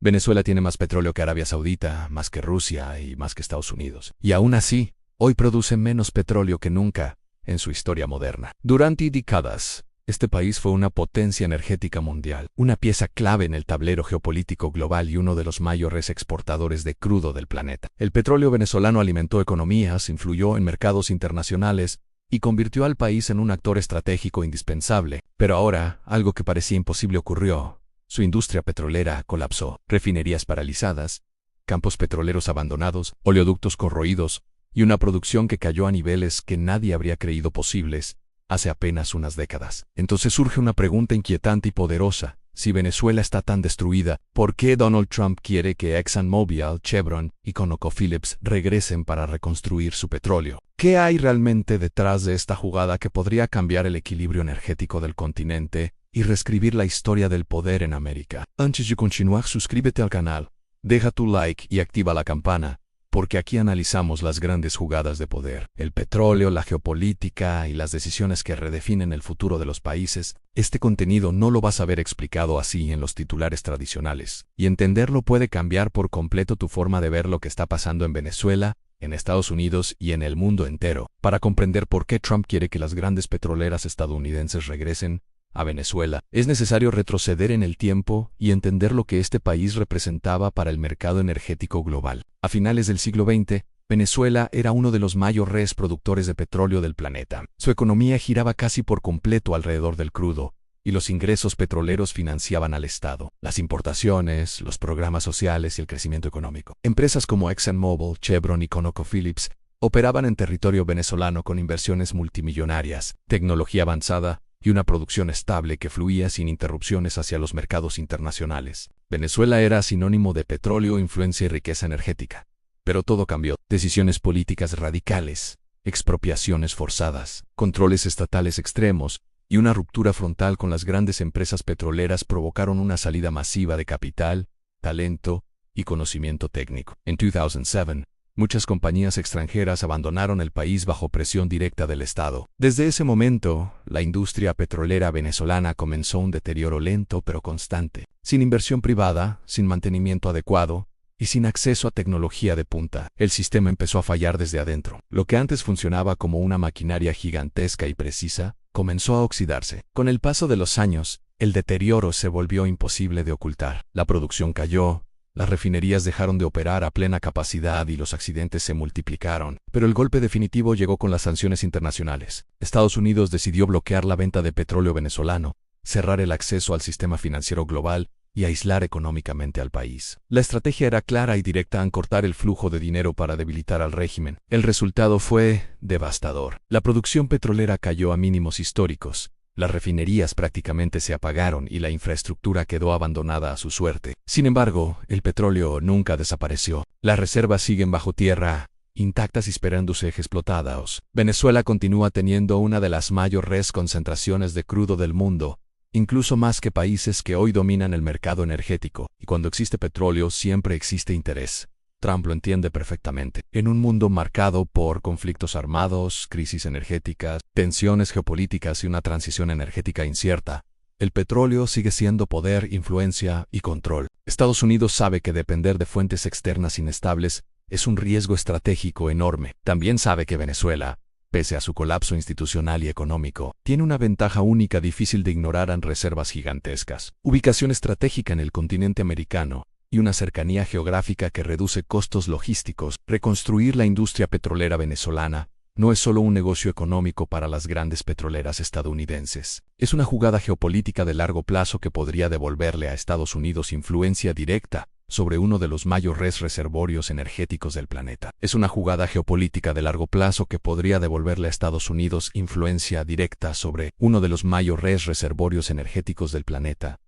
Venezuela tiene más petróleo que Arabia Saudita, más que Rusia y más que Estados Unidos. Y aún así, hoy produce menos petróleo que nunca en su historia moderna. Durante décadas, este país fue una potencia energética mundial, una pieza clave en el tablero geopolítico global y uno de los mayores exportadores de crudo del planeta. El petróleo venezolano alimentó economías, influyó en mercados internacionales y convirtió al país en un actor estratégico indispensable. Pero ahora, algo que parecía imposible ocurrió. Su industria petrolera colapsó. Refinerías paralizadas, campos petroleros abandonados, oleoductos corroídos y una producción que cayó a niveles que nadie habría creído posibles hace apenas unas décadas. Entonces surge una pregunta inquietante y poderosa. Si Venezuela está tan destruida, ¿por qué Donald Trump quiere que ExxonMobil, Chevron y ConocoPhillips regresen para reconstruir su petróleo? ¿Qué hay realmente detrás de esta jugada que podría cambiar el equilibrio energético del continente y reescribir la historia del poder en América? Antes de continuar, suscríbete al canal, deja tu like y activa la campana, porque aquí analizamos las grandes jugadas de poder, el petróleo, la geopolítica y las decisiones que redefinen el futuro de los países. Este contenido no lo vas a ver explicado así en los titulares tradicionales, y entenderlo puede cambiar por completo tu forma de ver lo que está pasando en Venezuela, en Estados Unidos y en el mundo entero. Para comprender por qué Trump quiere que las grandes petroleras estadounidenses regresen a Venezuela, es necesario retroceder en el tiempo y entender lo que este país representaba para el mercado energético global. A finales del siglo XX, Venezuela era uno de los mayores productores de petróleo del planeta. Su economía giraba casi por completo alrededor del crudo, y los ingresos petroleros financiaban al Estado, las importaciones, los programas sociales y el crecimiento económico. Empresas como ExxonMobil, Chevron y ConocoPhillips operaban en territorio venezolano con inversiones multimillonarias, tecnología avanzada y una producción estable que fluía sin interrupciones hacia los mercados internacionales. Venezuela era sinónimo de petróleo, influencia y riqueza energética. Pero todo cambió. Decisiones políticas radicales, expropiaciones forzadas, controles estatales extremos y una ruptura frontal con las grandes empresas petroleras provocaron una salida masiva de capital, talento y conocimiento técnico. En 2007, muchas compañías extranjeras abandonaron el país bajo presión directa del Estado. Desde ese momento, la industria petrolera venezolana comenzó un deterioro lento pero constante. Sin inversión privada, sin mantenimiento adecuado y sin acceso a tecnología de punta, el sistema empezó a fallar desde adentro. Lo que antes funcionaba como una maquinaria gigantesca y precisa, comenzó a oxidarse. Con el paso de los años, el deterioro se volvió imposible de ocultar. La producción cayó, las refinerías dejaron de operar a plena capacidad y los accidentes se multiplicaron. Pero el golpe definitivo llegó con las sanciones internacionales. Estados Unidos decidió bloquear la venta de petróleo venezolano, cerrar el acceso al sistema financiero global y aislar económicamente al país. La estrategia era clara y directa: cortar el flujo de dinero para debilitar al régimen. El resultado fue devastador. La producción petrolera cayó a mínimos históricos. Las refinerías prácticamente se apagaron y la infraestructura quedó abandonada a su suerte. Sin embargo, el petróleo nunca desapareció. Las reservas siguen bajo tierra, intactas y esperando ser explotadas. Venezuela continúa teniendo una de las mayores concentraciones de crudo del mundo, incluso más que países que hoy dominan el mercado energético. Y cuando existe petróleo, siempre existe interés. Trump lo entiende perfectamente. En un mundo marcado por conflictos armados, crisis energéticas, tensiones geopolíticas y una transición energética incierta, el petróleo sigue siendo poder, influencia y control. Estados Unidos sabe que depender de fuentes externas inestables es un riesgo estratégico enorme. También sabe que Venezuela, pese a su colapso institucional y económico, tiene una ventaja única difícil de ignorar en reservas gigantescas: ubicación estratégica en el continente americano y una cercanía geográfica que reduce costos logísticos. Reconstruir la industria petrolera venezolana no es solo un negocio económico para las grandes petroleras estadounidenses. Es una jugada geopolítica de largo plazo que podría devolverle a Estados Unidos influencia directa sobre uno de los mayores reservorios energéticos del planeta. Es una jugada geopolítica de largo plazo que podría devolverle a Estados Unidos influencia directa sobre uno de los mayores reservorios energéticos del planeta.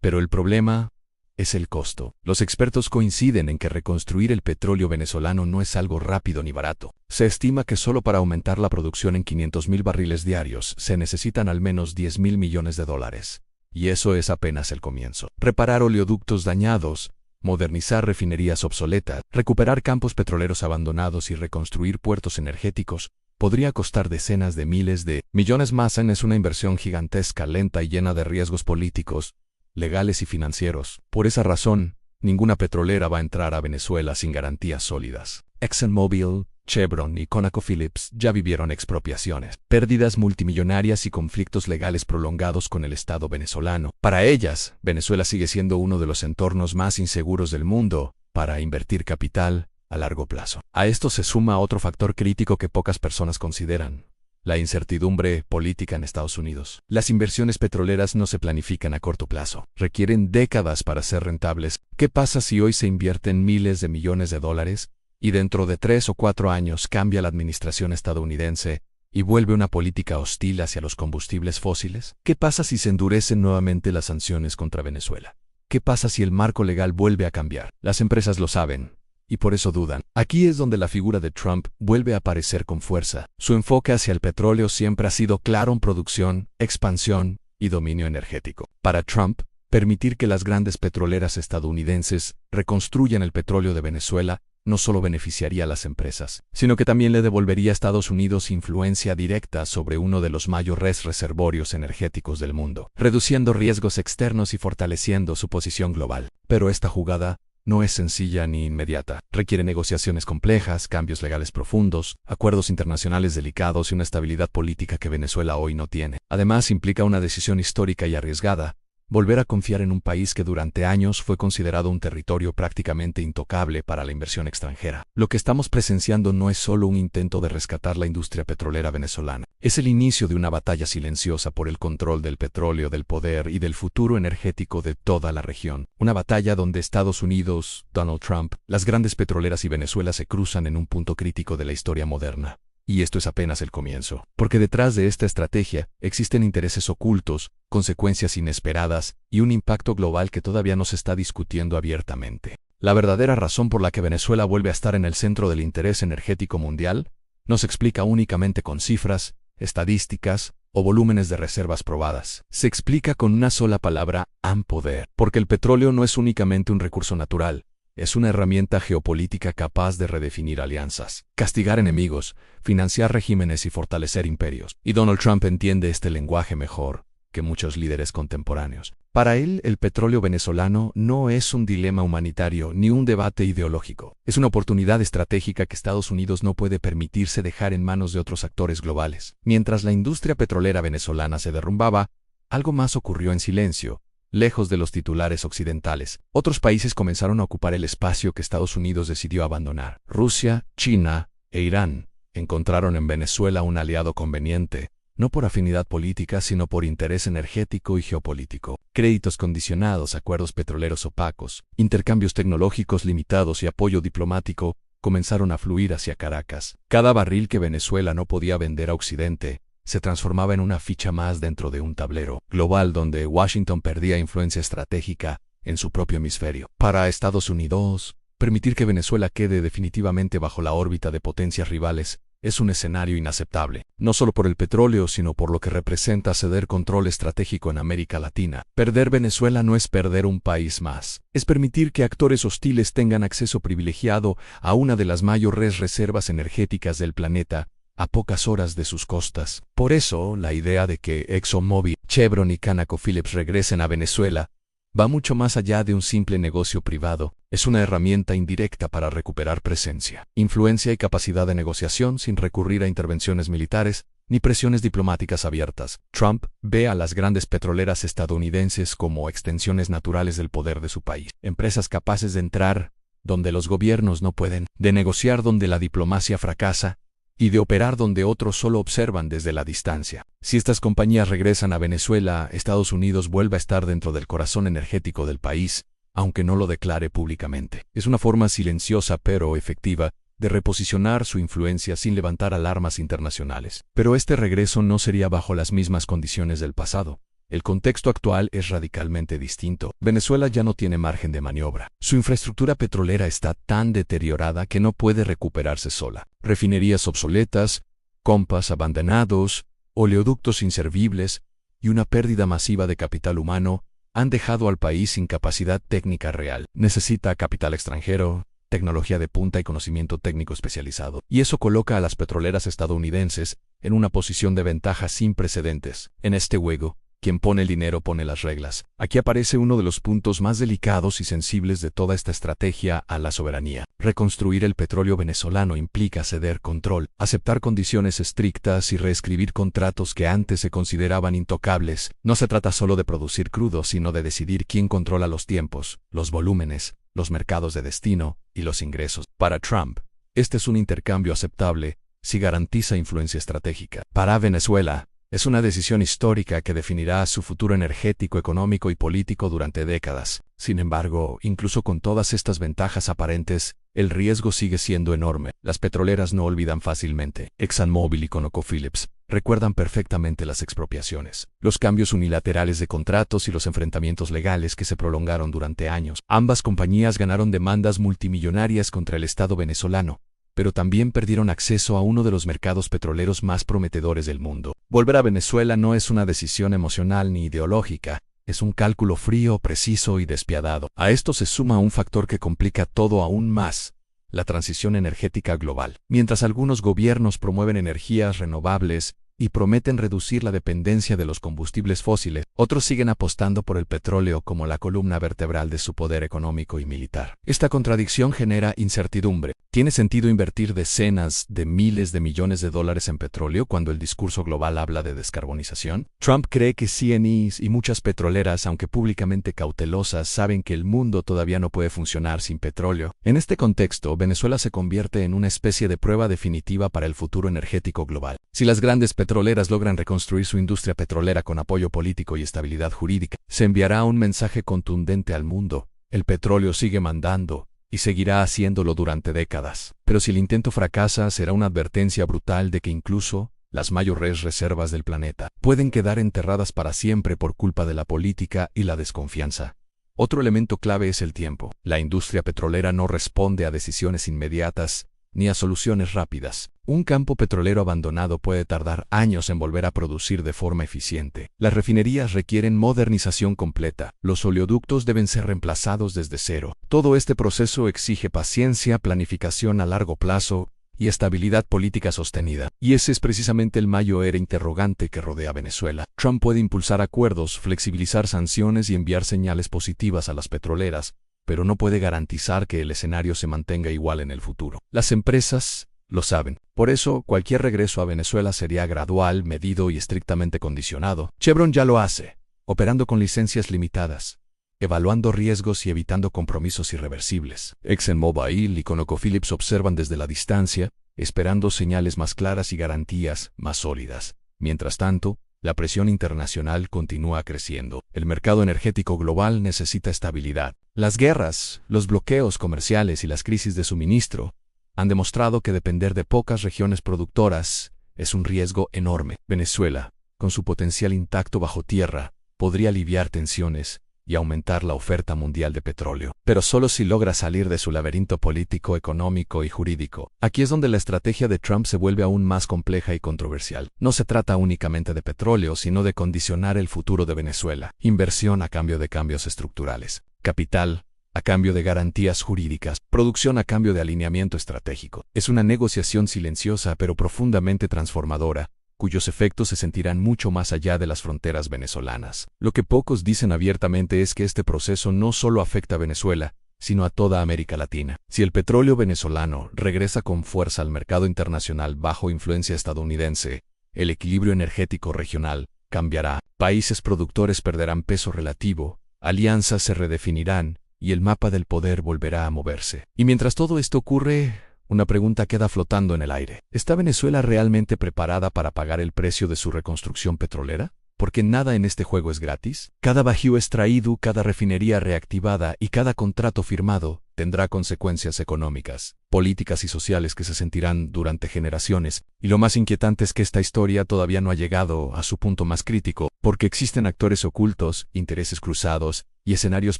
Pero el problema es el costo. Los expertos coinciden en que reconstruir el petróleo venezolano no es algo rápido ni barato. Se estima que solo para aumentar la producción en 500,000 barriles diarios se necesitan al menos $10,000 millones. Y eso es apenas el comienzo. Reparar oleoductos dañados, modernizar refinerías obsoletas, recuperar campos petroleros abandonados y reconstruir puertos energéticos podría costar decenas de miles de millones más. Es una inversión gigantesca, lenta y llena de riesgos políticos, legales y financieros. Por esa razón, ninguna petrolera va a entrar a Venezuela sin garantías sólidas. ExxonMobil, Chevron y ConocoPhillips ya vivieron expropiaciones, pérdidas multimillonarias y conflictos legales prolongados con el Estado venezolano. Para ellas, Venezuela sigue siendo uno de los entornos más inseguros del mundo para invertir capital a largo plazo. A esto se suma otro factor crítico que pocas personas consideran: la incertidumbre política en Estados Unidos. Las inversiones petroleras no se planifican a corto plazo, requieren décadas para ser rentables. ¿Qué pasa si hoy se invierten miles de millones de dólares y dentro de 3 o 4 años cambia la administración estadounidense y vuelve una política hostil hacia los combustibles fósiles? ¿Qué pasa si se endurecen nuevamente las sanciones contra Venezuela? ¿Qué pasa si el marco legal vuelve a cambiar? Las empresas lo saben y por eso dudan. Aquí es donde la figura de Trump vuelve a aparecer con fuerza. Su enfoque hacia el petróleo siempre ha sido claro en producción, expansión y dominio energético. Para Trump, permitir que las grandes petroleras estadounidenses reconstruyan el petróleo de Venezuela no solo beneficiaría a las empresas, sino que también le devolvería a Estados Unidos influencia directa sobre uno de los mayores reservorios energéticos del mundo, reduciendo riesgos externos y fortaleciendo su posición global. Pero esta jugada no es sencilla ni inmediata. Requiere negociaciones complejas, cambios legales profundos, acuerdos internacionales delicados y una estabilidad política que Venezuela hoy no tiene. Además, implica una decisión histórica y arriesgada: volver a confiar en un país que durante años fue considerado un territorio prácticamente intocable para la inversión extranjera. Lo que estamos presenciando no es solo un intento de rescatar la industria petrolera venezolana. Es el inicio de una batalla silenciosa por el control del petróleo, del poder y del futuro energético de toda la región. Una batalla donde Estados Unidos, Donald Trump, las grandes petroleras y Venezuela se cruzan en un punto crítico de la historia moderna. Y esto es apenas el comienzo, porque detrás de esta estrategia existen intereses ocultos, consecuencias inesperadas y un impacto global que todavía no se está discutiendo abiertamente. La verdadera razón por la que Venezuela vuelve a estar en el centro del interés energético mundial no se explica únicamente con cifras, estadísticas o volúmenes de reservas probadas. Se explica con una sola palabra: poder. Porque el petróleo no es únicamente un recurso natural. Es una herramienta geopolítica capaz de redefinir alianzas, castigar enemigos, financiar regímenes y fortalecer imperios. Y Donald Trump entiende este lenguaje mejor que muchos líderes contemporáneos. Para él, el petróleo venezolano no es un dilema humanitario ni un debate ideológico. Es una oportunidad estratégica que Estados Unidos no puede permitirse dejar en manos de otros actores globales. Mientras la industria petrolera venezolana se derrumbaba, algo más ocurrió en silencio. Lejos de los titulares occidentales, otros países comenzaron a ocupar el espacio que Estados Unidos decidió abandonar. Rusia, China e Irán encontraron en Venezuela un aliado conveniente, no por afinidad política, sino por interés energético y geopolítico. Créditos condicionados, acuerdos petroleros opacos, intercambios tecnológicos limitados y apoyo diplomático comenzaron a fluir hacia Caracas. Cada barril que Venezuela no podía vender a Occidente se transformaba en una ficha más dentro de un tablero global donde Washington perdía influencia estratégica en su propio hemisferio. Para Estados Unidos, permitir que Venezuela quede definitivamente bajo la órbita de potencias rivales es un escenario inaceptable, no solo por el petróleo, sino por lo que representa ceder control estratégico en América Latina. Perder Venezuela no es perder un país más, es permitir que actores hostiles tengan acceso privilegiado a una de las mayores reservas energéticas del planeta, a pocas horas de sus costas. Por eso, la idea de que ExxonMobil, Chevron y ConocoPhillips regresen a Venezuela va mucho más allá de un simple negocio privado. Es una herramienta indirecta para recuperar presencia, influencia y capacidad de negociación sin recurrir a intervenciones militares ni presiones diplomáticas abiertas. Trump ve a las grandes petroleras estadounidenses como extensiones naturales del poder de su país, empresas capaces de entrar donde los gobiernos no pueden, de negociar donde la diplomacia fracasa y de operar donde otros solo observan desde la distancia. Si estas compañías regresan a Venezuela, Estados Unidos vuelve a estar dentro del corazón energético del país, aunque no lo declare públicamente. Es una forma silenciosa pero efectiva de reposicionar su influencia sin levantar alarmas internacionales. Pero este regreso no sería bajo las mismas condiciones del pasado. El contexto actual es radicalmente distinto. Venezuela ya no tiene margen de maniobra. Su infraestructura petrolera está tan deteriorada que no puede recuperarse sola. Refinerías obsoletas, compas abandonados, oleoductos inservibles y una pérdida masiva de capital humano han dejado al país sin capacidad técnica real. Necesita capital extranjero, tecnología de punta y conocimiento técnico especializado. Y eso coloca a las petroleras estadounidenses en una posición de ventaja sin precedentes. En este juego, Quien pone el dinero pone las reglas. Aquí aparece uno de los puntos más delicados y sensibles de toda esta estrategia a la soberanía. Reconstruir el petróleo venezolano implica ceder control, aceptar condiciones estrictas y reescribir contratos que antes se consideraban intocables. No se trata solo de producir crudo, sino de decidir quién controla los tiempos, los volúmenes, los mercados de destino y los ingresos. Para Trump, este es un intercambio aceptable si garantiza influencia estratégica. Para Venezuela, es una decisión histórica que definirá su futuro energético, económico y político durante décadas. Sin embargo, incluso con todas estas ventajas aparentes, el riesgo sigue siendo enorme. Las petroleras no olvidan fácilmente. ExxonMobil y ConocoPhillips recuerdan perfectamente las expropiaciones, los cambios unilaterales de contratos y los enfrentamientos legales que se prolongaron durante años. Ambas compañías ganaron demandas multimillonarias contra el Estado venezolano, pero también perdieron acceso a uno de los mercados petroleros más prometedores del mundo. Volver a Venezuela no es una decisión emocional ni ideológica, es un cálculo frío, preciso y despiadado. A esto se suma un factor que complica todo aún más: la transición energética global. Mientras algunos gobiernos promueven energías renovables y prometen reducir la dependencia de los combustibles fósiles, otros siguen apostando por el petróleo como la columna vertebral de su poder económico y militar. Esta contradicción genera incertidumbre. ¿Tiene sentido invertir decenas de miles de millones de dólares en petróleo cuando el discurso global habla de descarbonización? Trump cree que CNEs y muchas petroleras, aunque públicamente cautelosas, saben que el mundo todavía no puede funcionar sin petróleo. En este contexto, Venezuela se convierte en una especie de prueba definitiva para el futuro energético global. Si las grandes petroleras logran reconstruir su industria petrolera con apoyo político y estabilidad jurídica, se enviará un mensaje contundente al mundo: el petróleo sigue mandando y seguirá haciéndolo durante décadas. Pero si el intento fracasa, será una advertencia brutal de que incluso las mayores reservas del planeta pueden quedar enterradas para siempre por culpa de la política y la desconfianza. Otro elemento clave es el tiempo. La industria petrolera no responde a decisiones inmediatas ni a soluciones rápidas. Un campo petrolero abandonado puede tardar años en volver a producir de forma eficiente. Las refinerías requieren modernización completa. Los oleoductos deben ser reemplazados desde cero. Todo este proceso exige paciencia, planificación a largo plazo y estabilidad política sostenida. Y ese es precisamente el mayor interrogante que rodea a Venezuela. Trump puede impulsar acuerdos, flexibilizar sanciones y enviar señales positivas a las petroleras, pero no puede garantizar que el escenario se mantenga igual en el futuro. Las empresas lo saben. Por eso, cualquier regreso a Venezuela sería gradual, medido y estrictamente condicionado. Chevron ya lo hace, operando con licencias limitadas, evaluando riesgos y evitando compromisos irreversibles. ExxonMobil y ConocoPhillips observan desde la distancia, esperando señales más claras y garantías más sólidas. Mientras tanto, la presión internacional continúa creciendo. El mercado energético global necesita estabilidad. Las guerras, los bloqueos comerciales y las crisis de suministro han demostrado que depender de pocas regiones productoras es un riesgo enorme. Venezuela, con su potencial intacto bajo tierra, podría aliviar tensiones y aumentar la oferta mundial de petróleo, pero solo si logra salir de su laberinto político, económico y jurídico. Aquí es donde la estrategia de Trump se vuelve aún más compleja y controversial. No se trata únicamente de petróleo, sino de condicionar el futuro de Venezuela. Inversión a cambio de cambios estructurales. Capital a cambio de garantías jurídicas. Producción a cambio de alineamiento estratégico. Es una negociación silenciosa pero profundamente transformadora, cuyos efectos se sentirán mucho más allá de las fronteras venezolanas. Lo que pocos dicen abiertamente es que este proceso no solo afecta a Venezuela, sino a toda América Latina. Si el petróleo venezolano regresa con fuerza al mercado internacional bajo influencia estadounidense, el equilibrio energético regional cambiará. Países productores perderán peso relativo, alianzas se redefinirán, y el mapa del poder volverá a moverse. Y mientras todo esto ocurre, una pregunta queda flotando en el aire. ¿Está Venezuela realmente preparada para pagar el precio de su reconstrucción petrolera? Porque nada en este juego es gratis. Cada bajío extraído, cada refinería reactivada y cada contrato firmado tendrá consecuencias económicas, políticas y sociales que se sentirán durante generaciones. Y lo más inquietante es que esta historia todavía no ha llegado a su punto más crítico, porque existen actores ocultos, intereses cruzados y escenarios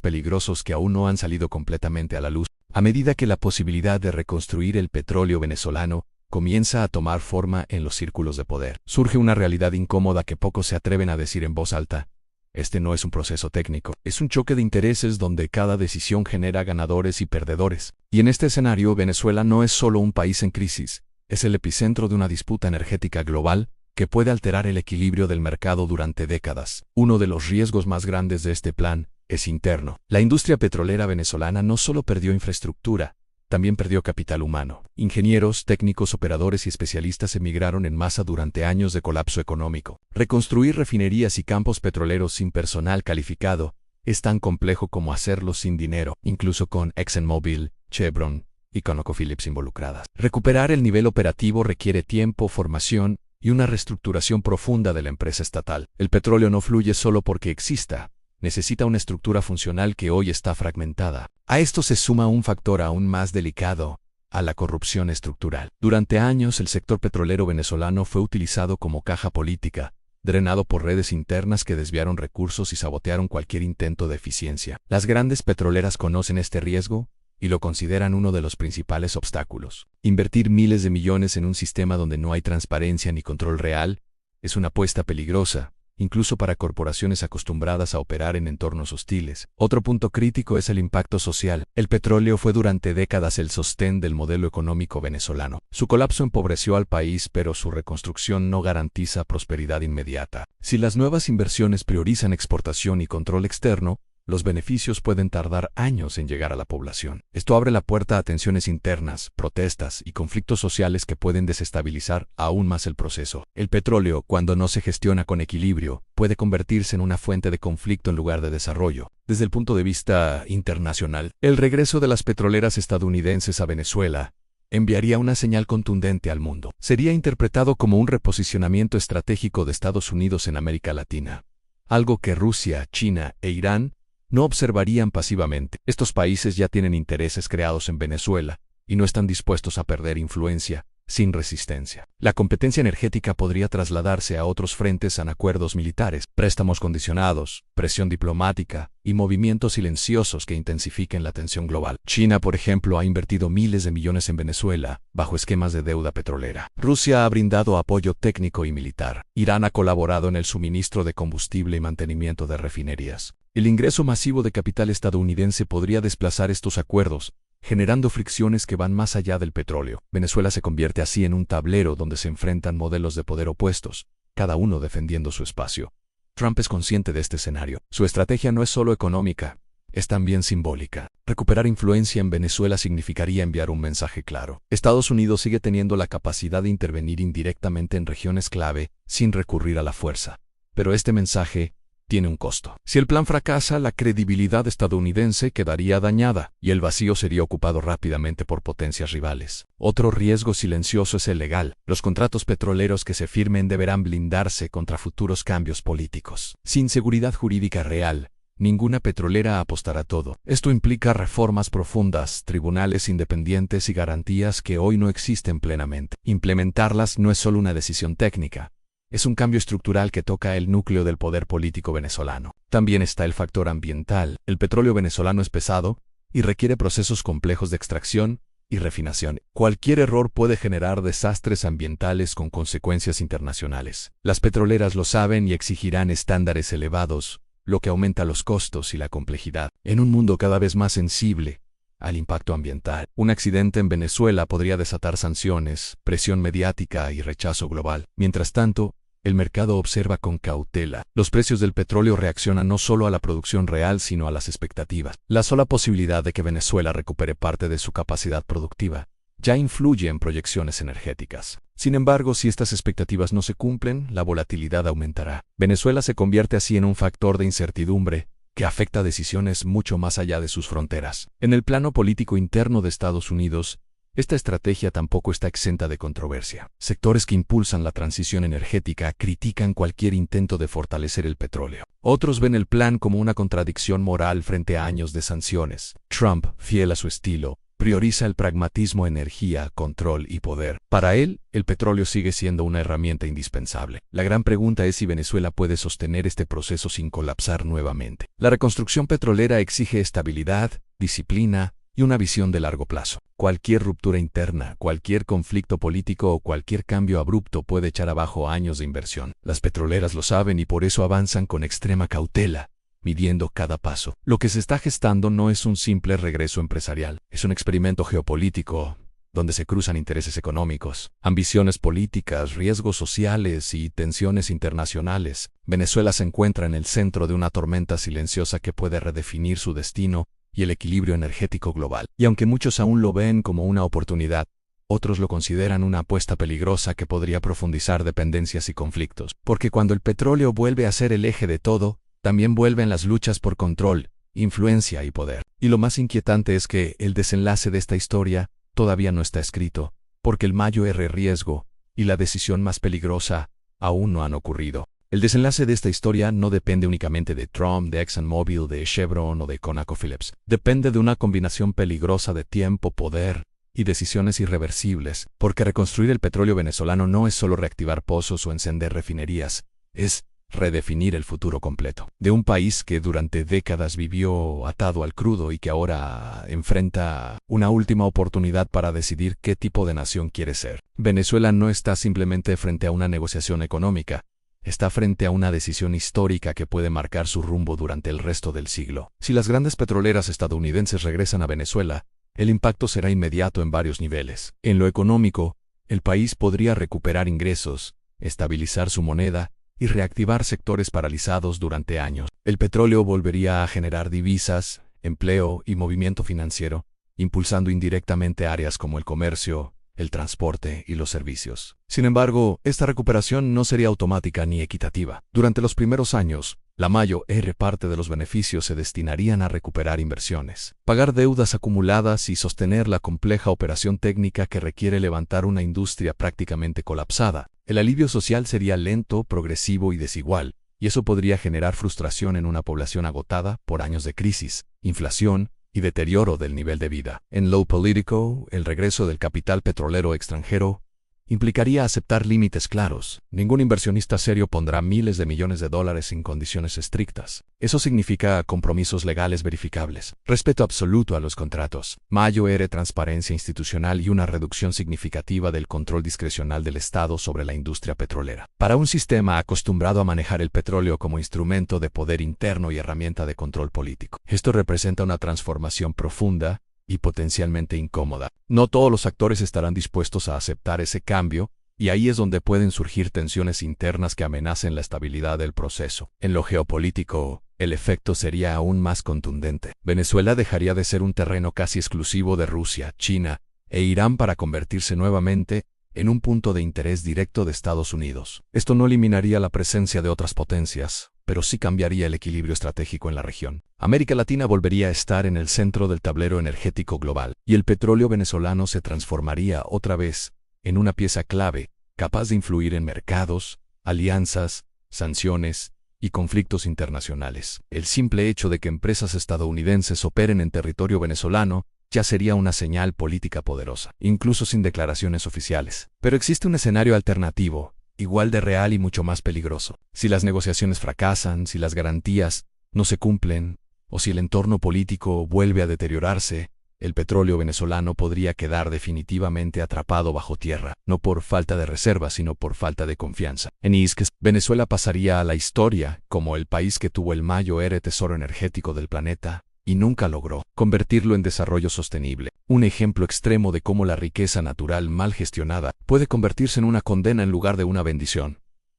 peligrosos que aún no han salido completamente a la luz. A medida que la posibilidad de reconstruir el petróleo venezolano comienza a tomar forma en los círculos de poder, surge una realidad incómoda que pocos se atreven a decir en voz alta. Este no es un proceso técnico, es un choque de intereses donde cada decisión genera ganadores y perdedores. Y en este escenario, Venezuela no es solo un país en crisis, es el epicentro de una disputa energética global que puede alterar el equilibrio del mercado durante décadas. Uno de los riesgos más grandes de este plan es interno. La industria petrolera venezolana no solo perdió infraestructura, también perdió capital humano. Ingenieros, técnicos, operadores y especialistas emigraron en masa durante años de colapso económico. Reconstruir refinerías y campos petroleros sin personal calificado es tan complejo como hacerlo sin dinero, incluso con ExxonMobil, Chevron y ConocoPhillips involucradas. Recuperar el nivel operativo requiere tiempo, formación y una reestructuración profunda de la empresa estatal. El petróleo no fluye solo porque exista. Necesita una estructura funcional que hoy está fragmentada. A esto se suma un factor aún más delicado, a la corrupción estructural. Durante años, el sector petrolero venezolano fue utilizado como caja política, drenado por redes internas que desviaron recursos y sabotearon cualquier intento de eficiencia. Las grandes petroleras conocen este riesgo y lo consideran uno de los principales obstáculos. Invertir miles de millones en un sistema donde no hay transparencia ni control real es una apuesta peligrosa, incluso para corporaciones acostumbradas a operar en entornos hostiles. Otro punto crítico es el impacto social. El petróleo fue durante décadas el sostén del modelo económico venezolano. Su colapso empobreció al país, pero su reconstrucción no garantiza prosperidad inmediata. Si las nuevas inversiones priorizan exportación y control externo, los beneficios pueden tardar años en llegar a la población. Esto abre la puerta a tensiones internas, protestas y conflictos sociales que pueden desestabilizar aún más el proceso. El petróleo, cuando no se gestiona con equilibrio, puede convertirse en una fuente de conflicto en lugar de desarrollo. Desde el punto de vista internacional, el regreso de las petroleras estadounidenses a Venezuela enviaría una señal contundente al mundo. Sería interpretado como un reposicionamiento estratégico de Estados Unidos en América Latina, algo que Rusia, China e Irán no observarían pasivamente. Estos países ya tienen intereses creados en Venezuela y no están dispuestos a perder influencia sin resistencia. La competencia energética podría trasladarse a otros frentes en acuerdos militares, préstamos condicionados, presión diplomática y movimientos silenciosos que intensifiquen la tensión global. China, por ejemplo, ha invertido miles de millones en Venezuela bajo esquemas de deuda petrolera. Rusia ha brindado apoyo técnico y militar. Irán ha colaborado en el suministro de combustible y mantenimiento de refinerías. El ingreso masivo de capital estadounidense podría desplazar estos acuerdos, generando fricciones que van más allá del petróleo. Venezuela se convierte así en un tablero donde se enfrentan modelos de poder opuestos, cada uno defendiendo su espacio. Trump es consciente de este escenario. Su estrategia no es solo económica, es también simbólica. Recuperar influencia en Venezuela significaría enviar un mensaje claro. Estados Unidos sigue teniendo la capacidad de intervenir indirectamente en regiones clave sin recurrir a la fuerza. Pero este mensaje tiene un costo. Si el plan fracasa, la credibilidad estadounidense quedaría dañada y el vacío sería ocupado rápidamente por potencias rivales. Otro riesgo silencioso es el legal. Los contratos petroleros que se firmen deberán blindarse contra futuros cambios políticos. Sin seguridad jurídica real, ninguna petrolera apostará todo. Esto implica reformas profundas, tribunales independientes y garantías que hoy no existen plenamente. Implementarlas no es solo una decisión técnica. Es un cambio estructural que toca el núcleo del poder político venezolano. También está el factor ambiental. El petróleo venezolano es pesado y requiere procesos complejos de extracción y refinación. Cualquier error puede generar desastres ambientales con consecuencias internacionales. Las petroleras lo saben y exigirán estándares elevados, lo que aumenta los costos y la complejidad. En un mundo cada vez más sensible al impacto ambiental, un accidente en Venezuela podría desatar sanciones, presión mediática y rechazo global. Mientras tanto, el mercado observa con cautela. Los precios del petróleo reaccionan no solo a la producción real, sino a las expectativas. La sola posibilidad de que Venezuela recupere parte de su capacidad productiva ya influye en proyecciones energéticas. Sin embargo, si estas expectativas no se cumplen, la volatilidad aumentará. Venezuela se convierte así en un factor de incertidumbre que afecta decisiones mucho más allá de sus fronteras. En el plano político interno de Estados Unidos, esta estrategia tampoco está exenta de controversia. Sectores que impulsan la transición energética critican cualquier intento de fortalecer el petróleo. Otros ven el plan como una contradicción moral frente a años de sanciones. Trump, fiel a su estilo, prioriza el pragmatismo, energía, control y poder. Para él, el petróleo sigue siendo una herramienta indispensable. La gran pregunta es si Venezuela puede sostener este proceso sin colapsar nuevamente. La reconstrucción petrolera exige estabilidad, disciplina y una visión de largo plazo. Cualquier ruptura interna, cualquier conflicto político o cualquier cambio abrupto puede echar abajo años de inversión. Las petroleras lo saben y por eso avanzan con extrema cautela, midiendo cada paso. Lo que se está gestando no es un simple regreso empresarial, es un experimento geopolítico donde se cruzan intereses económicos, ambiciones políticas, riesgos sociales y tensiones internacionales. Venezuela se encuentra en el centro de una tormenta silenciosa que puede redefinir su destino y el equilibrio energético global. Y aunque muchos aún lo ven como una oportunidad, otros lo consideran una apuesta peligrosa que podría profundizar dependencias y conflictos. Porque cuando el petróleo vuelve a ser el eje de todo, también vuelven las luchas por control, influencia y poder. Y lo más inquietante es que el desenlace de esta historia todavía no está escrito, porque el mayor riesgo y la decisión más peligrosa aún no han ocurrido. El desenlace de esta historia no depende únicamente de Trump, de ExxonMobil, de Chevron o de ConocoPhillips. Depende de una combinación peligrosa de tiempo, poder y decisiones irreversibles, porque reconstruir el petróleo venezolano no es solo reactivar pozos o encender refinerías, es redefinir el futuro completo de un país que durante décadas vivió atado al crudo y que ahora enfrenta una última oportunidad para decidir qué tipo de nación quiere ser. Venezuela no está simplemente frente a una negociación económica, está frente a una decisión histórica que puede marcar su rumbo durante el resto del siglo. Si las grandes petroleras estadounidenses regresan a Venezuela, el impacto será inmediato en varios niveles. En lo económico, el país podría recuperar ingresos, estabilizar su moneda y reactivar sectores paralizados durante años. El petróleo volvería a generar divisas, empleo y movimiento financiero, impulsando indirectamente áreas como el comercio, el transporte y los servicios. Sin embargo, esta recuperación no sería automática ni equitativa. Durante los primeros años, la mayor parte de los beneficios se destinarían a recuperar inversiones, pagar deudas acumuladas y sostener la compleja operación técnica que requiere levantar una industria prácticamente colapsada. El alivio social sería lento, progresivo y desigual, y eso podría generar frustración en una población agotada por años de crisis, inflación y deterioro del nivel de vida. En lo político, el regreso del capital petrolero extranjero implicaría aceptar límites claros. Ningún inversionista serio pondrá miles de millones de dólares sin condiciones estrictas. Eso significa compromisos legales verificables, respeto absoluto a los contratos, mayor transparencia institucional y una reducción significativa del control discrecional del Estado sobre la industria petrolera. Para un sistema acostumbrado a manejar el petróleo como instrumento de poder interno y herramienta de control político, esto representa una transformación profunda y potencialmente incómoda. No todos los actores estarán dispuestos a aceptar ese cambio, y ahí es donde pueden surgir tensiones internas que amenacen la estabilidad del proceso. En lo geopolítico, el efecto sería aún más contundente. Venezuela dejaría de ser un terreno casi exclusivo de Rusia, China e Irán para convertirse nuevamente en un punto de interés directo de Estados Unidos. Esto no eliminaría la presencia de otras potencias, pero sí cambiaría el equilibrio estratégico en la región. América Latina volvería a estar en el centro del tablero energético global, y el petróleo venezolano se transformaría otra vez en una pieza clave, capaz de influir en mercados, alianzas, sanciones y conflictos internacionales. El simple hecho de que empresas estadounidenses operen en territorio venezolano ya sería una señal política poderosa, incluso sin declaraciones oficiales. Pero existe un escenario alternativo, igual de real y mucho más peligroso. Si las negociaciones fracasan, si las garantías no se cumplen, o si el entorno político vuelve a deteriorarse, el petróleo venezolano podría quedar definitivamente atrapado bajo tierra, no por falta de reservas, sino por falta de confianza. En Isques, Venezuela pasaría a la historia como el país que tuvo el mayor tesoro energético del planeta, y nunca logró convertirlo en desarrollo sostenible. Un ejemplo extremo de cómo la riqueza natural mal gestionada puede convertirse en una condena en lugar de una bendición.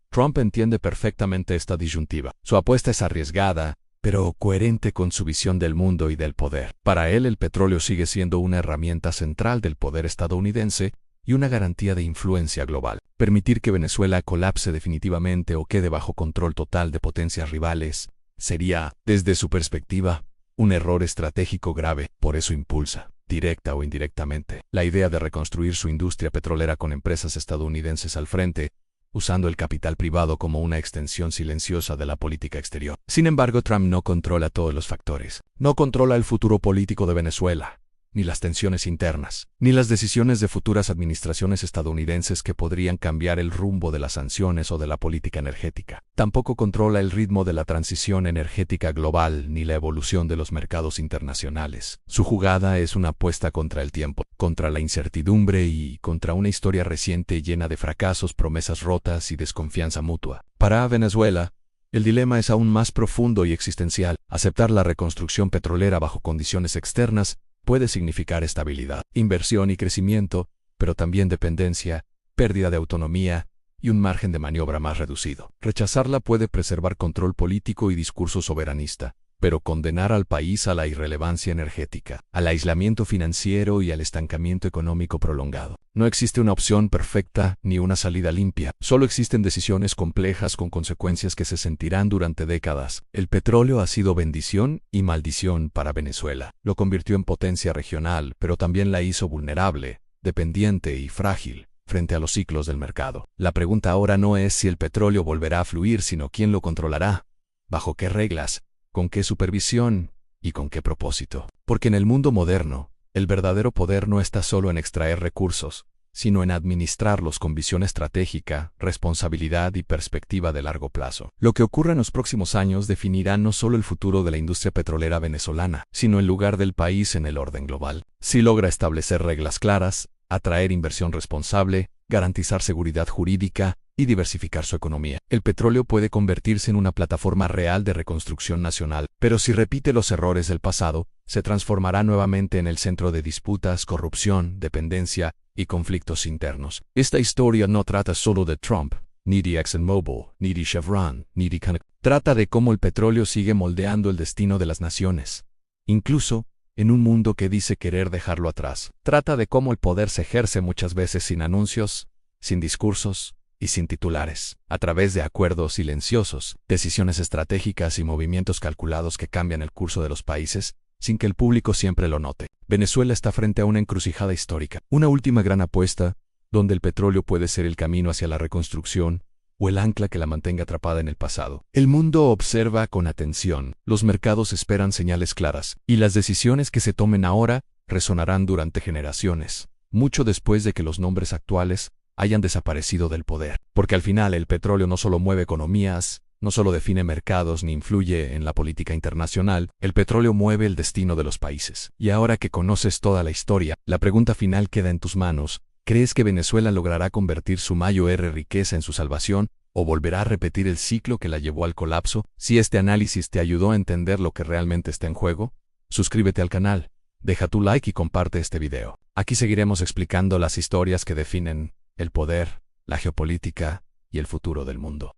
Trump entiende perfectamente esta disyuntiva. Su apuesta es arriesgada, pero coherente con su visión del mundo y del poder. Para él, el petróleo sigue siendo una herramienta central del poder estadounidense y una garantía de influencia global. Permitir que Venezuela colapse definitivamente o quede bajo control total de potencias rivales sería, desde su perspectiva, un error estratégico grave. Por eso impulsa, directa o indirectamente, la idea de reconstruir su industria petrolera con empresas estadounidenses al frente, usando el capital privado como una extensión silenciosa de la política exterior. Sin embargo, Trump no controla todos los factores. No controla el futuro político de Venezuela, ni las tensiones internas, ni las decisiones de futuras administraciones estadounidenses que podrían cambiar el rumbo de las sanciones o de la política energética. Tampoco controla el ritmo de la transición energética global ni la evolución de los mercados internacionales. Su jugada es una apuesta contra el tiempo, contra la incertidumbre y contra una historia reciente llena de fracasos, promesas rotas y desconfianza mutua. Para Venezuela, el dilema es aún más profundo y existencial. Aceptar la reconstrucción petrolera bajo condiciones externas puede significar estabilidad, inversión y crecimiento, pero también dependencia, pérdida de autonomía y un margen de maniobra más reducido. Rechazarla puede preservar control político y discurso soberanista, pero condenar al país a la irrelevancia energética, al aislamiento financiero y al estancamiento económico prolongado. No existe una opción perfecta ni una salida limpia, solo existen decisiones complejas con consecuencias que se sentirán durante décadas. El petróleo ha sido bendición y maldición para Venezuela. Lo convirtió en potencia regional, pero también la hizo vulnerable, dependiente y frágil frente a los ciclos del mercado. La pregunta ahora no es si el petróleo volverá a fluir, sino quién lo controlará, bajo qué reglas, con qué supervisión y con qué propósito. Porque en el mundo moderno, el verdadero poder no está solo en extraer recursos, sino en administrarlos con visión estratégica, responsabilidad y perspectiva de largo plazo. Lo que ocurra en los próximos años definirá no solo el futuro de la industria petrolera venezolana, sino el lugar del país en el orden global. Si logra establecer reglas claras, atraer inversión responsable, garantizar seguridad jurídica y diversificar su economía, el petróleo puede convertirse en una plataforma real de reconstrucción nacional. Pero si repite los errores del pasado, se transformará nuevamente en el centro de disputas, corrupción, dependencia y conflictos internos. Esta historia no trata solo de Trump, ni de ExxonMobil, ni de Chevron, ni de Conoco. Trata de cómo el petróleo sigue moldeando el destino de las naciones, incluso en un mundo que dice querer dejarlo atrás. Trata de cómo el poder se ejerce muchas veces sin anuncios, sin discursos y sin titulares, a través de acuerdos silenciosos, decisiones estratégicas y movimientos calculados que cambian el curso de los países, sin que el público siempre lo note. Venezuela está frente a una encrucijada histórica, una última gran apuesta, donde el petróleo puede ser el camino hacia la reconstrucción o el ancla que la mantenga atrapada en el pasado. El mundo observa con atención, los mercados esperan señales claras, y las decisiones que se tomen ahora resonarán durante generaciones, mucho después de que los nombres actuales hayan desaparecido del poder. Porque al final el petróleo no solo mueve economías, no solo define mercados ni influye en la política internacional, el petróleo mueve el destino de los países. Y ahora que conoces toda la historia, la pregunta final queda en tus manos. ¿Crees que Venezuela logrará convertir su mayor riqueza en su salvación, o volverá a repetir el ciclo que la llevó al colapso? Si este análisis te ayudó a entender lo que realmente está en juego, suscríbete al canal, deja tu like y comparte este video. Aquí seguiremos explicando las historias que definen el poder, la geopolítica y el futuro del mundo.